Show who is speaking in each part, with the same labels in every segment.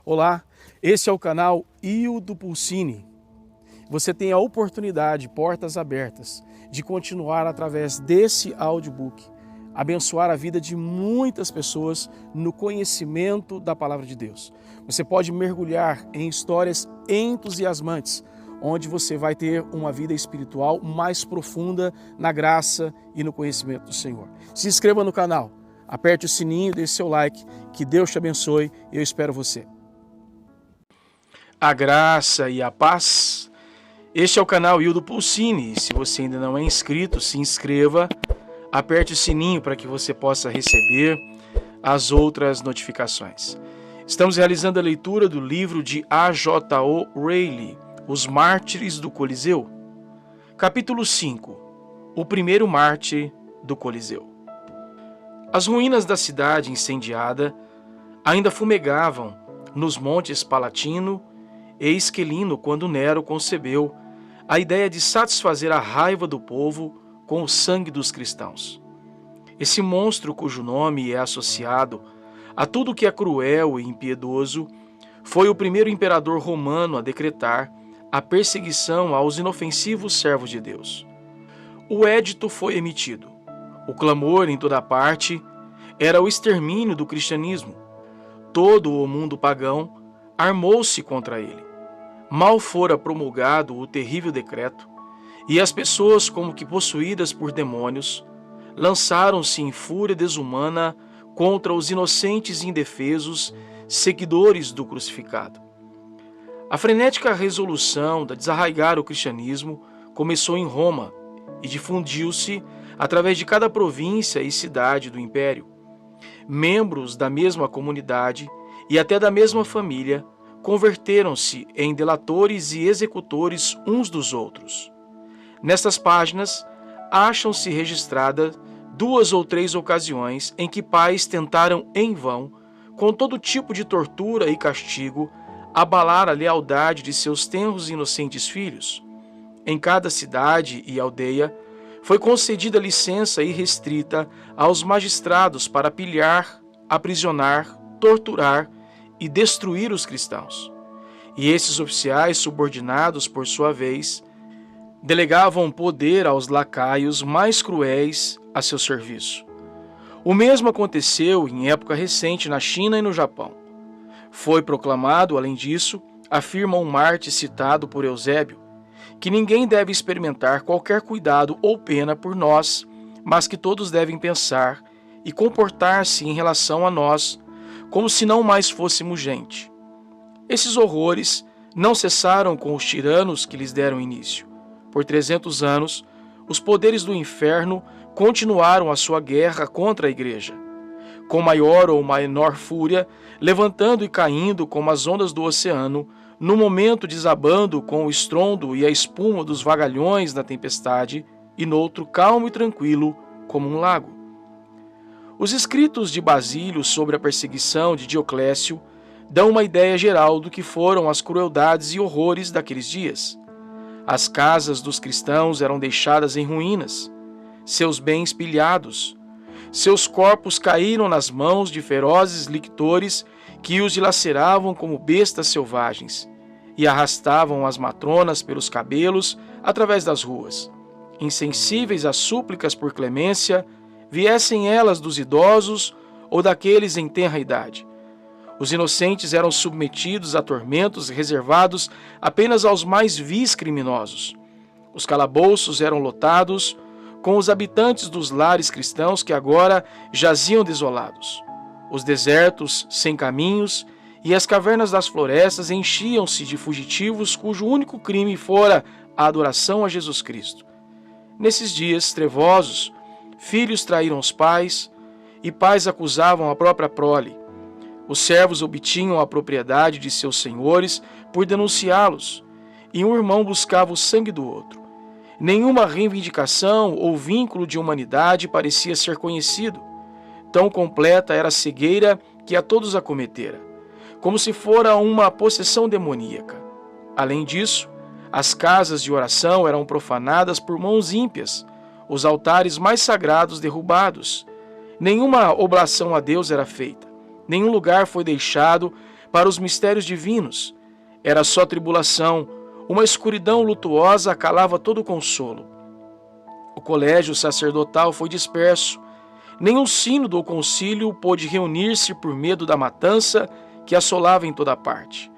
Speaker 1: Olá, esse é o canal Hildo Pulcini. Você tem a oportunidade, portas abertas, de continuar através desse audiobook, abençoar a vida de muitas pessoas no conhecimento da Palavra de Deus. Você pode mergulhar em histórias entusiasmantes, onde você vai ter uma vida espiritual mais profunda na graça e no conhecimento do Senhor. Se inscreva no canal, aperte o sininho, deixe seu like, que Deus te abençoe e eu espero você. A graça e a paz. Este é o canal Hildo Pulcini. Se você ainda não é inscrito, se inscreva, aperte o sininho para que você possa receber as outras notificações. Estamos realizando a leitura do livro de A.J.O. Rayleigh, Os Mártires do Coliseu. Capítulo 5. O primeiro mártir do Coliseu. As ruínas da cidade incendiada ainda fumegavam nos montes Palatino e Esquilino quando Nero concebeu a ideia de satisfazer a raiva do povo com o sangue dos cristãos. Esse monstro, cujo nome é associado a tudo que é cruel e impiedoso, foi o primeiro imperador romano a decretar a perseguição aos inofensivos servos de Deus. O édito foi emitido. O clamor em toda parte era o extermínio do cristianismo. Todo o mundo pagão armou-se contra ele. Mal fora promulgado o terrível decreto, e as pessoas, como que possuídas por demônios, lançaram-se em fúria desumana contra os inocentes e indefesos seguidores do crucificado. A frenética resolução de desarraigar o cristianismo começou em Roma e difundiu-se através de cada província e cidade do império. Membros da mesma comunidade e até da mesma família converteram-se em delatores e executores uns dos outros. Nestas páginas, acham-se registradas 2 ou 3 ocasiões em que pais tentaram em vão, com todo tipo de tortura e castigo, abalar a lealdade de seus tenros e inocentes filhos. Em cada cidade e aldeia, foi concedida licença irrestrita aos magistrados para pilhar, aprisionar, torturar e destruir os cristãos. E esses oficiais subordinados, por sua vez, delegavam poder aos lacaios mais cruéis a seu serviço. O mesmo aconteceu em época recente na China e no Japão. Foi proclamado, além disso, afirma um mártir citado por Eusébio, que ninguém deve experimentar qualquer cuidado ou pena por nós, mas que todos devem pensar e comportar-se em relação a nós como se não mais fôssemos gente. Esses horrores não cessaram com os tiranos que lhes deram início. Por 300 anos, os poderes do inferno continuaram a sua guerra contra a igreja, com maior ou menor fúria, levantando e caindo como as ondas do oceano, no momento desabando com o estrondo e a espuma dos vagalhões da tempestade, e noutro calmo e tranquilo como um lago. Os escritos de Basílio sobre a perseguição de Dioclécio dão uma ideia geral do que foram as crueldades e horrores daqueles dias. As casas dos cristãos eram deixadas em ruínas, seus bens pilhados, seus corpos caíram nas mãos de ferozes lictores que os dilaceravam como bestas selvagens e arrastavam as matronas pelos cabelos através das ruas, insensíveis às súplicas por clemência, viessem elas dos idosos ou daqueles em tenra idade. Os inocentes eram submetidos a tormentos reservados apenas aos mais vis criminosos. Os calabouços eram lotados com os habitantes dos lares cristãos que agora jaziam desolados. Os desertos sem caminhos e as cavernas das florestas enchiam-se de fugitivos cujo único crime fora a adoração a Jesus Cristo. Nesses dias trevosos, filhos traíram os pais, e pais acusavam a própria prole. Os servos obtinham a propriedade de seus senhores por denunciá-los, e um irmão buscava o sangue do outro. Nenhuma reivindicação ou vínculo de humanidade parecia ser conhecido. Tão completa era a cegueira que a todos acometera, como se fora uma possessão demoníaca. Além disso, as casas de oração eram profanadas por mãos ímpias, os altares mais sagrados derrubados. Nenhuma oblação a Deus era feita, nenhum lugar foi deixado para os mistérios divinos. Era só tribulação, uma escuridão lutuosa calava todo o consolo. O colégio sacerdotal foi disperso. Nenhum sínodo ou concílio pôde reunir-se por medo da matança que assolava em toda parte.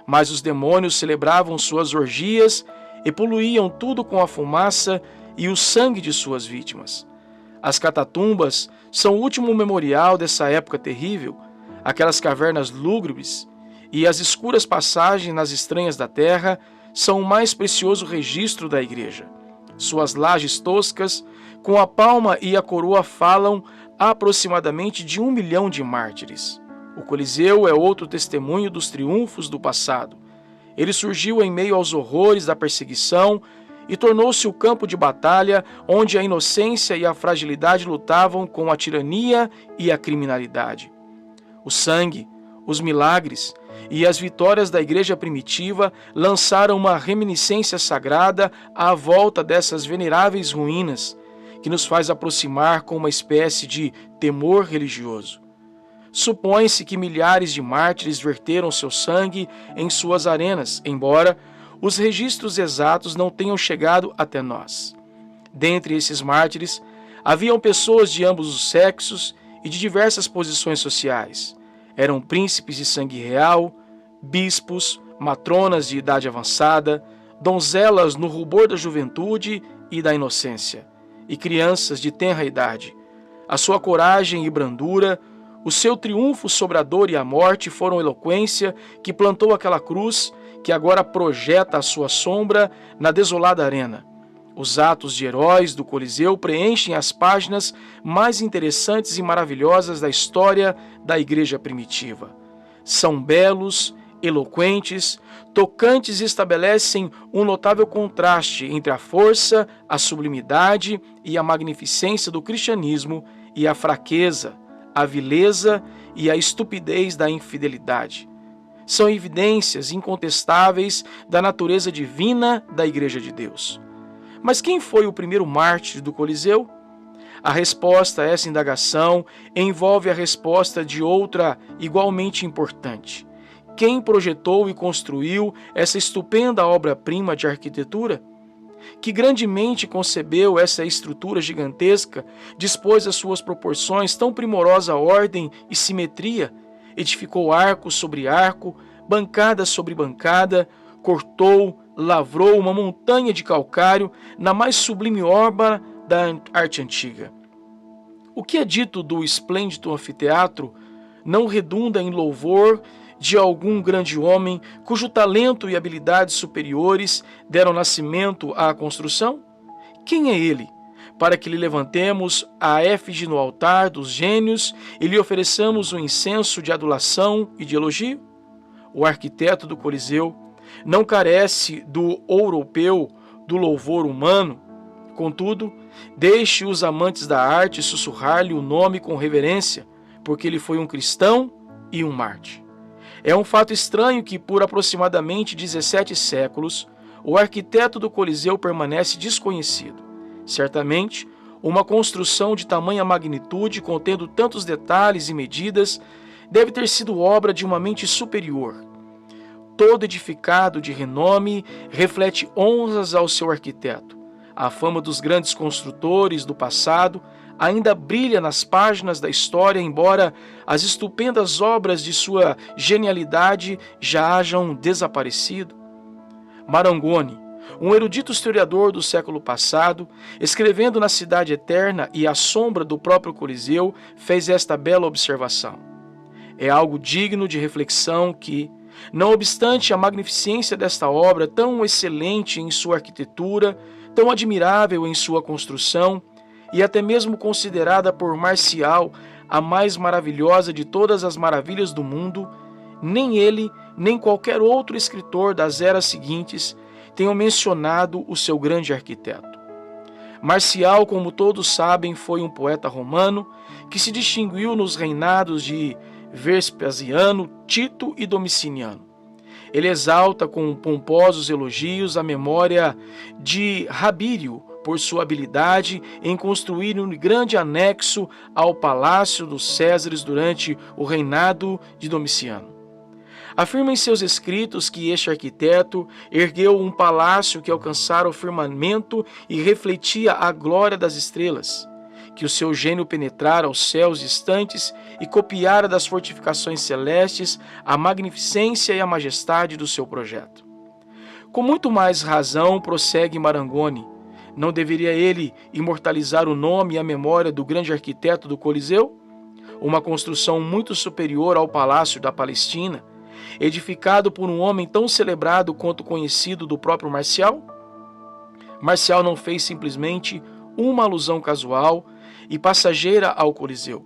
Speaker 1: Mas os demônios celebravam suas orgias e poluíam tudo com a fumaça e o sangue de suas vítimas. As catatumbas são o último memorial dessa época terrível, aquelas cavernas lúgubres e as escuras passagens nas estranhas da terra são o mais precioso registro da igreja. Suas lajes toscas, com a palma e a coroa, falam aproximadamente de 1 milhão de mártires. O Coliseu é outro testemunho dos triunfos do passado. Ele surgiu em meio aos horrores da perseguição e tornou-se o campo de batalha onde a inocência e a fragilidade lutavam com a tirania e a criminalidade. O sangue, os milagres e as vitórias da igreja primitiva lançaram uma reminiscência sagrada à volta dessas veneráveis ruínas, que nos faz aproximar com uma espécie de temor religioso. Supõe-se que milhares de mártires verteram seu sangue em suas arenas, embora os registros exatos não tenham chegado até nós. Dentre esses mártires, haviam pessoas de ambos os sexos e de diversas posições sociais. Eram príncipes de sangue real, bispos, matronas de idade avançada, donzelas no rubor da juventude e da inocência, e crianças de tenra idade. A sua coragem e brandura, o seu triunfo sobre a dor e a morte foram a eloquência que plantou aquela cruz que agora projeta a sua sombra na desolada arena. Os atos de heróis do Coliseu preenchem as páginas mais interessantes e maravilhosas da história da igreja primitiva. São belos, eloquentes, tocantes e estabelecem um notável contraste entre a força, a sublimidade e a magnificência do cristianismo e a fraqueza, a vileza e a estupidez da infidelidade. São evidências incontestáveis da natureza divina da Igreja de Deus. Mas quem foi o primeiro mártir do Coliseu? A resposta a essa indagação envolve a resposta de outra igualmente importante. Quem projetou e construiu essa estupenda obra-prima de arquitetura? Que grandemente concebeu essa estrutura gigantesca, dispôs as suas proporções tão primorosa ordem e simetria, edificou arco sobre arco, bancada sobre bancada, cortou, lavrou uma montanha de calcário na mais sublime obra da arte antiga. O que é dito do esplêndido anfiteatro não redunda em louvor de algum grande homem cujo talento e habilidades superiores deram nascimento à construção? Quem é ele, para que lhe levantemos a efígie no altar dos gênios e lhe ofereçamos um incenso de adulação e de elogio? O arquiteto do Coliseu não carece do ouropeu do louvor humano. Contudo, deixe os amantes da arte sussurrar-lhe o nome com reverência, porque ele foi um cristão e um mártir. É um fato estranho que, por aproximadamente 17 séculos, o arquiteto do Coliseu permanece desconhecido. Certamente, uma construção de tamanha magnitude, contendo tantos detalhes e medidas, deve ter sido obra de uma mente superior. Todo edificado de renome reflete honras ao seu arquiteto. A fama dos grandes construtores do passado ainda brilha nas páginas da história, embora as estupendas obras de sua genialidade já hajam desaparecido. Marangoni, um erudito historiador do século passado, escrevendo na Cidade Eterna e à sombra do próprio Coliseu, fez esta bela observação. É algo digno de reflexão que, não obstante a magnificência desta obra tão excelente em sua arquitetura, tão admirável em sua construção, e até mesmo considerada por Marcial a mais maravilhosa de todas as maravilhas do mundo, nem ele, nem qualquer outro escritor das eras seguintes tenham mencionado o seu grande arquiteto. Marcial, como todos sabem, foi um poeta romano que se distinguiu nos reinados de Vespasiano, Tito e Domiciano. Ele exalta com pomposos elogios a memória de Rabírio por sua habilidade em construir um grande anexo ao Palácio dos Césares durante o reinado de Domiciano. Afirma em seus escritos que este arquiteto ergueu um palácio que alcançara o firmamento e refletia a glória das estrelas, que o seu gênio penetrara os céus distantes e copiara das fortificações celestes a magnificência e a majestade do seu projeto. Com muito mais razão, prossegue Marangoni, não deveria ele imortalizar o nome e a memória do grande arquiteto do Coliseu? Uma construção muito superior ao Palácio da Palestina, edificado por um homem tão celebrado quanto conhecido do próprio Marcial? Marcial não fez simplesmente uma alusão casual e passageira ao Coliseu.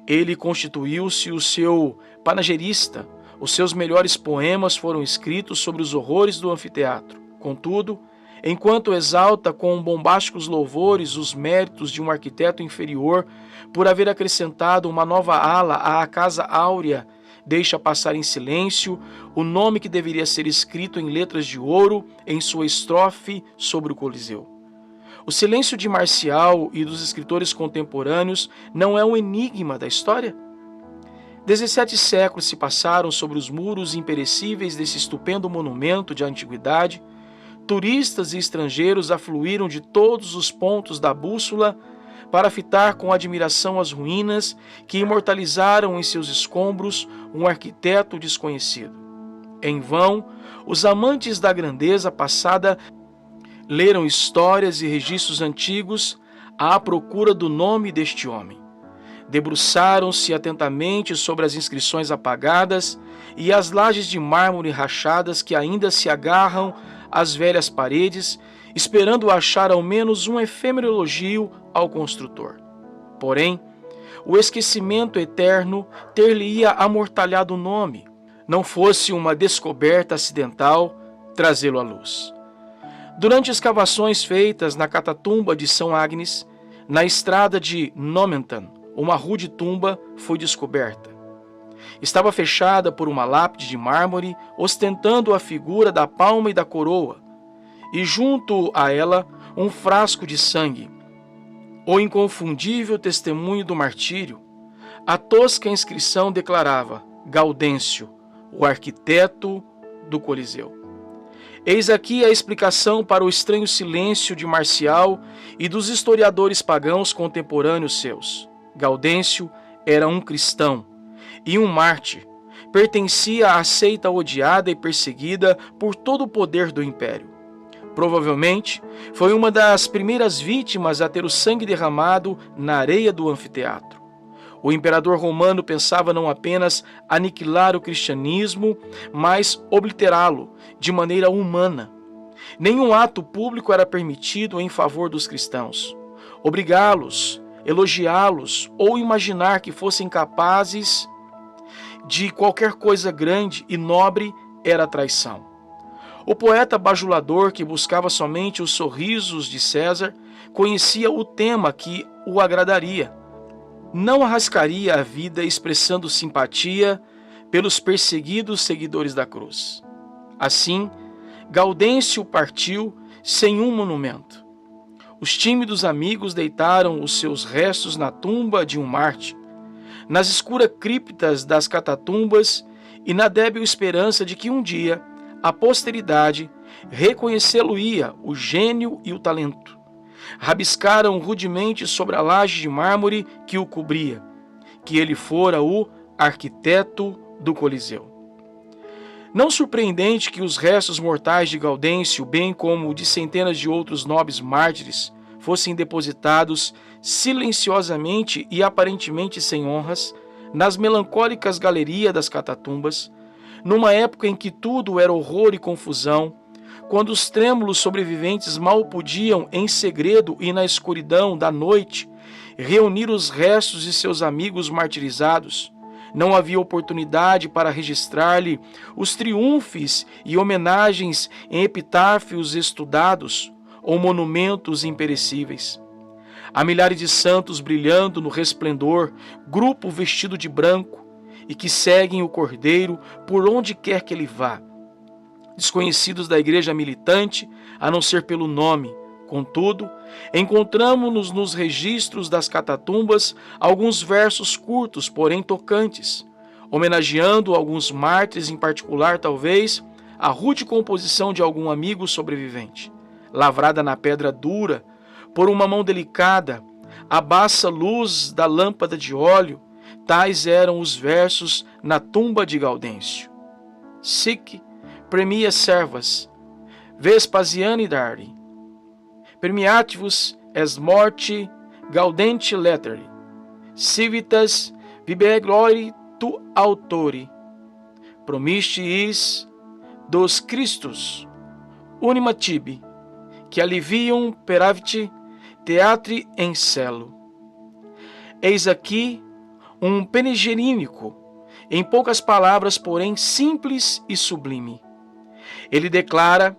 Speaker 1: Ele constituiu-se o seu panegirista. Os seus melhores poemas foram escritos sobre os horrores do anfiteatro. Contudo, enquanto exalta com bombásticos louvores os méritos de um arquiteto inferior por haver acrescentado uma nova ala à Casa Áurea, deixa passar em silêncio o nome que deveria ser escrito em letras de ouro em sua estrofe sobre o Coliseu. O silêncio de Marcial e dos escritores contemporâneos não é um enigma da história? 17 séculos se passaram sobre os muros imperecíveis desse estupendo monumento de antiguidade. Turistas e estrangeiros afluíram de todos os pontos da bússola para fitar com admiração as ruínas que imortalizaram em seus escombros um arquiteto desconhecido. Em vão, os amantes da grandeza passada leram histórias e registros antigos à procura do nome deste homem. Debruçaram-se atentamente sobre as inscrições apagadas e as lajes de mármore rachadas que ainda se agarram às velhas paredes, esperando achar ao menos um efêmero elogio ao construtor. Porém, o esquecimento eterno ter-lhe-ia amortalhado o nome, não fosse uma descoberta acidental trazê-lo à luz. Durante escavações feitas na catatumba de São Agnes, na estrada de Nomentan, uma rude tumba foi descoberta. Estava fechada por uma lápide de mármore, ostentando a figura da palma e da coroa, e junto a ela um frasco de sangue, o inconfundível testemunho do martírio. A tosca inscrição declarava: Gaudêncio, o arquiteto do Coliseu. Eis aqui a explicação para o estranho silêncio de Marcial e dos historiadores pagãos contemporâneos seus. Gaudêncio era um cristão e um mártir. Pertencia à seita odiada e perseguida por todo o poder do império. Provavelmente, foi uma das primeiras vítimas a ter o sangue derramado na areia do anfiteatro. O imperador romano pensava não apenas aniquilar o cristianismo, mas obliterá-lo de maneira humana. Nenhum ato público era permitido em favor dos cristãos. Obrigá-los, elogiá-los ou imaginar que fossem capazes de qualquer coisa grande e nobre era traição. O poeta bajulador, que buscava somente os sorrisos de César, conhecia o tema que o agradaria. Não arriscaria a vida expressando simpatia pelos perseguidos seguidores da cruz. Assim, Gaudêncio partiu sem um monumento. Os tímidos amigos deitaram os seus restos na tumba de um mártir, nas escuras criptas das catatumbas e na débil esperança de que um dia a posteridade reconhecê-lo-ia o gênio e o talento. Rabiscaram rudemente sobre a laje de mármore que o cobria, que ele fora o arquiteto do Coliseu. Não surpreendente que os restos mortais de Gaudêncio, bem como de centenas de outros nobres mártires, fossem depositados silenciosamente e aparentemente sem honras nas melancólicas galerias das catatumbas, numa época em que tudo era horror e confusão, quando os trêmulos sobreviventes mal podiam, em segredo e na escuridão da noite, reunir os restos de seus amigos martirizados. Não havia oportunidade para registrar-lhe os triunfos e homenagens em epitáfios estudados ou monumentos imperecíveis. Há milhares de santos brilhando no resplendor, grupo vestido de branco, e que seguem o Cordeiro por onde quer que ele vá. Desconhecidos da igreja militante, a não ser pelo nome. Contudo, encontramos-nos nos registros das catatumbas alguns versos curtos, porém tocantes, homenageando alguns mártires, em particular, talvez, a rude composição de algum amigo sobrevivente, lavrada na pedra dura, por uma mão delicada, a baça luz da lâmpada de óleo. Tais eram os versos na tumba de Gaudêncio. Sic premia servas, Vespasiani dare, permeativus es morte gaudenti lettere, civitas vibe glori tu autori, promistiis dos Christus, unima tibi, que alivium peravit teatri em celo. Eis aqui um panegírico, em poucas palavras, porém simples e sublime. Ele declara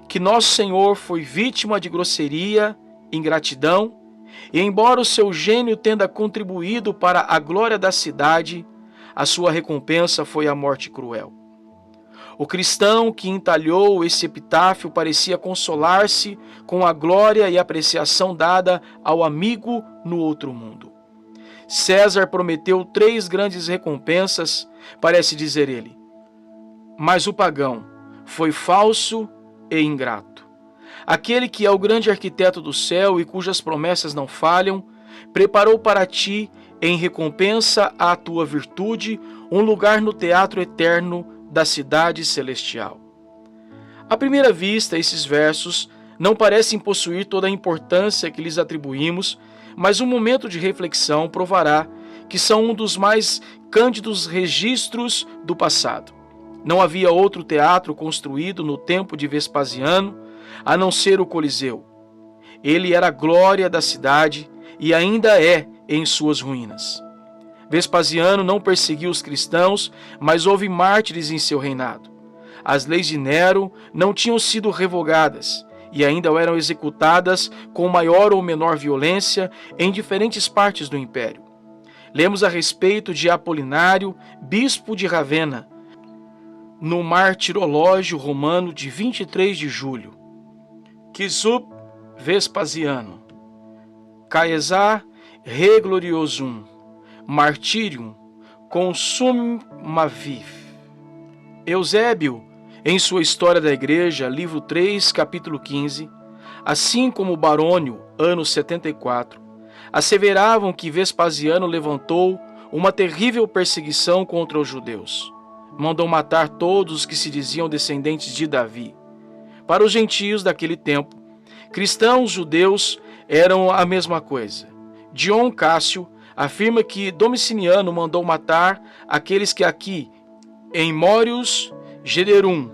Speaker 1: que Nosso Senhor foi vítima de grosseria, ingratidão, e embora o seu gênio tenha contribuído para a glória da cidade, a sua recompensa foi a morte cruel. O cristão que entalhou esse epitáfio parecia consolar-se com a glória e apreciação dada ao amigo no outro mundo. César prometeu 3 grandes recompensas, parece dizer ele. Mas o pagão foi falso e ingrato. Aquele que é o grande arquiteto do céu e cujas promessas não falham, preparou para ti, em recompensa à tua virtude, um lugar no teatro eterno da cidade celestial. À primeira vista, esses versos não parecem possuir toda a importância que lhes atribuímos, mas um momento de reflexão provará que são um dos mais cândidos registros do passado. Não havia outro teatro construído no tempo de Vespasiano, a não ser o Coliseu. Ele era a glória da cidade e ainda é em suas ruínas. Vespasiano não perseguiu os cristãos, mas houve mártires em seu reinado. As leis de Nero não tinham sido revogadas e ainda eram executadas com maior ou menor violência em diferentes partes do império. Lemos a respeito de Apolinário, bispo de Ravenna, no Martirológio Romano de 23 de julho. Que sub Vespasiano, Caesar re gloriosum, martyrium consumaviv. Eusébio, em sua História da Igreja, livro 3, capítulo 15, assim como Barônio, ano 74, asseveravam que Vespasiano levantou uma terrível perseguição contra os judeus. Mandou matar todos os que se diziam descendentes de Davi. Para os gentios daquele tempo, cristãos judeus eram a mesma coisa. Dion Cássio afirma que Domiciano mandou matar aqueles que aqui, em Morius Generum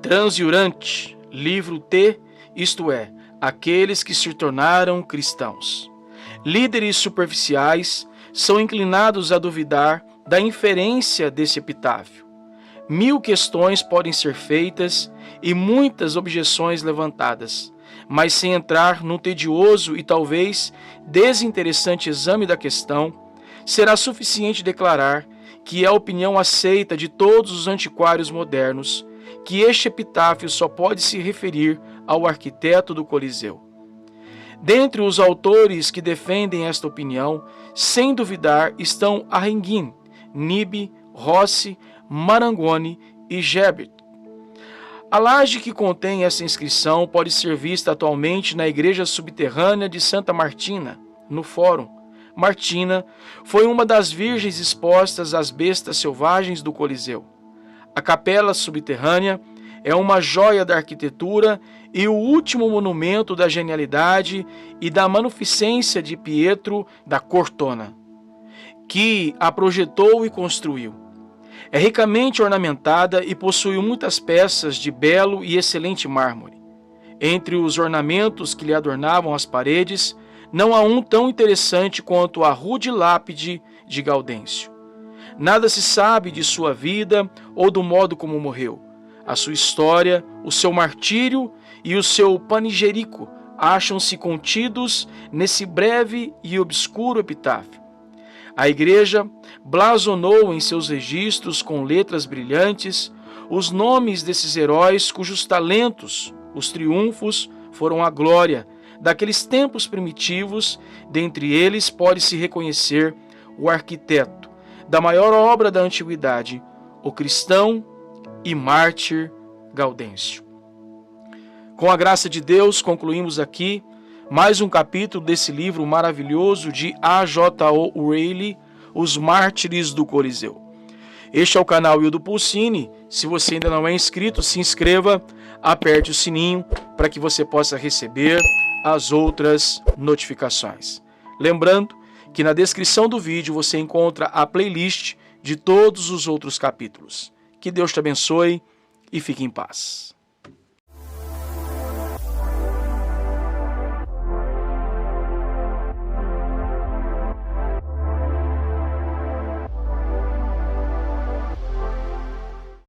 Speaker 1: Transiurante, livro T, isto é, aqueles que se tornaram cristãos. Líderes superficiais são inclinados a duvidar da inferência desse epitáfio. 1000 questões podem ser feitas e muitas objeções levantadas, mas sem entrar num tedioso e talvez desinteressante exame da questão, será suficiente declarar que é a opinião aceita de todos os antiquários modernos que este epitáfio só pode se referir ao arquiteto do Coliseu. Dentre os autores que defendem esta opinião, sem duvidar, estão Arreguin, Nibe, Rossi, Marangoni e Gebert. A laje que contém essa inscrição pode ser vista atualmente na igreja subterrânea de Santa Martina, no Fórum. Martina foi uma das virgens expostas às bestas selvagens do Coliseu. A capela subterrânea é uma joia da arquitetura e o último monumento da genialidade e da manuficência de Pietro da Cortona, que a projetou e construiu. É ricamente ornamentada e possui muitas peças de belo e excelente mármore. Entre os ornamentos que lhe adornavam as paredes, não há um tão interessante quanto a rude lápide de Gaudêncio. Nada se sabe de sua vida ou do modo como morreu. A sua história, o seu martírio e o seu panegírico acham-se contidos nesse breve e obscuro epitáfio. A igreja blasonou em seus registros com letras brilhantes os nomes desses heróis cujos talentos, os triunfos, foram a glória daqueles tempos primitivos. Dentre eles pode-se reconhecer o arquiteto, da maior obra da antiguidade, o cristão e mártir Gaudêncio. Com a graça de Deus, concluímos aqui mais um capítulo desse livro maravilhoso de A.J.O. Whaley, Os Mártires do Coliseu. Este é o canal Wildo Pulcini. Se você ainda não é inscrito, se inscreva, aperte o sininho para que você possa receber as outras notificações. Lembrando que na descrição do vídeo você encontra a playlist de todos os outros capítulos. Que Deus te abençoe e fique em paz.